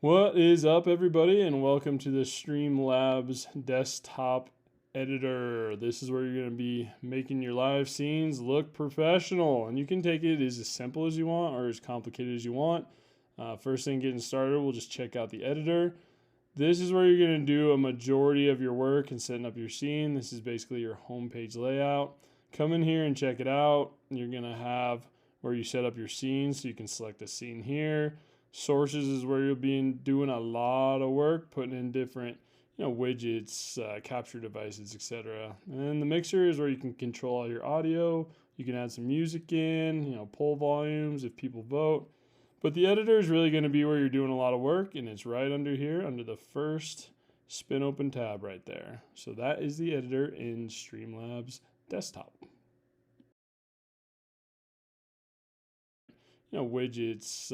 What is up, everybody, and welcome to the Streamlabs Desktop Editor. This is where you're going to be making your live scenes look professional, and you can take it as simple as you want or as complicated as you want. First thing getting started, we'll just check out the editor. This is where you're going to do a majority of your work and setting up your scene. This is basically your homepage layout. Come in here and check it out. You're going to have where you set up your scene, so you can select a scene here. Sources is where you'll be doing a lot of work, putting in different widgets, capture devices, etc. And then the mixer is where you can control all your audio. You can add some music in, pull volumes if people vote. But the editor is really going to be where you're doing a lot of work, and it's right under here, under the first spin open tab right there. So that is the editor in Streamlabs Desktop. Widgets,